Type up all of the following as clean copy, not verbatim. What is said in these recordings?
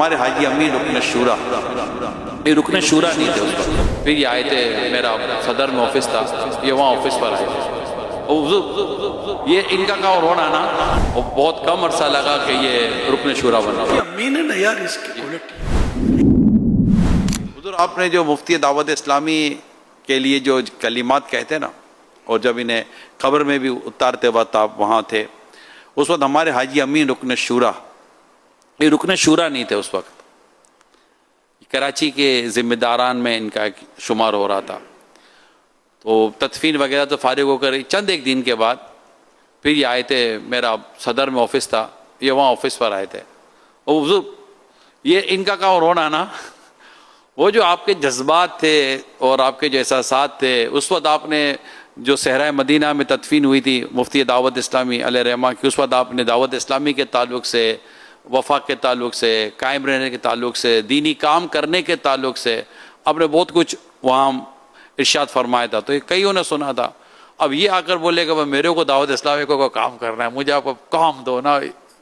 ہمارے حاجی امین رکن شورا، یہ رکن شورا نہیں تھے اس وقت. پھر یہ آئے تھے، میرا صدر میں آفس تھا، یہ وہاں آفس پر آئے تھے. یہ ان کا رونا نا وہ بہت کم عرصہ لگا کہ یہ رکن شورا بنا. امین ہے نا یار، اس کی کوالٹی. حضور آپ نے جو مفتی دعوت اسلامی کے لیے جو کلمات کہتے ہیں نا، اور جب انہیں قبر میں بھی اتارتے وقت آپ وہاں تھے، اس وقت ہمارے حاجی امین رکن شورا، یہ رکن شورا نہیں تھے اس وقت، کراچی کے ذمہ داران میں ان کا شمار ہو رہا تھا. تو تدفین وغیرہ تو فارغ ہو کر چند ایک دن کے بعد پھر یہ آئے تھے، میرا صدر میں آفس تھا، یہ وہاں آفس پر آئے تھے. اور حضور یہ ان کا رونا نا، وہ جو آپ کے جذبات تھے اور آپ کے جو احساسات تھے اس وقت، آپ نے جو صحرائے مدینہ میں تدفین ہوئی تھی مفتی دعوت اسلامی علیہ رحمہ کی، اس وقت آپ نے دعوت اسلامی کے تعلق سے، وفاق کے تعلق سے، قائم رہنے کے تعلق سے، دینی کام کرنے کے تعلق سے آپ نے بہت کچھ وہاں ارشاد فرمایا تھا. تو کئیوں نے سنا تھا. اب یہ آ کر بولے کہ میرے کو دعوت اسلامی کو کام کرنا ہے، مجھے آپ کام دو نا.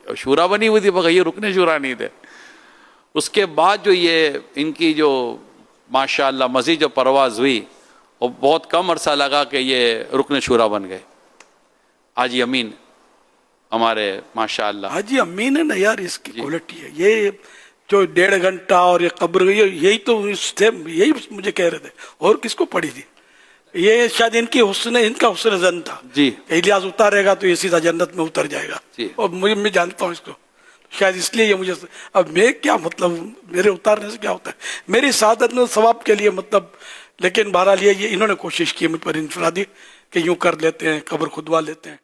شورا بنی ہوئی تھی مگر یہ رکن شورا نہیں تھے. اس کے بعد جو یہ ان کی جو ماشاءاللہ مزید جو پرواز ہوئی، وہ بہت کم عرصہ لگا کہ یہ رکن شورا بن گئے. حاجی امین ہمارے ماشاءاللہ. حاجی امین ہے نا یار، اس کی کوالٹی ہے. یہ جو 1.5 گھنٹہ اور یہ قبر، یہی تو یہی مجھے کہہ رہے تھے. اور کس کو پڑھی تھی؟ یہ شاید ان کی ان کا حسن زن تھا جی. الیاس اتارے گا تو یہ سیدھا جنت میں اتر جائے گا. جی. اور میں جانتا ہوں اس کو، شاید اس لیے یہ مجھے، اب میں کیا مطلب، میرے اتارنے سے کیا ہوتا ہے؟ میری سعادت میں ثواب کے لیے مطلب. لیکن بہرحال یہ انہوں نے کوشش کی مجھ پر انفرادی کہ یوں کر لیتے ہیں، قبر کھدوا لیتے ہیں.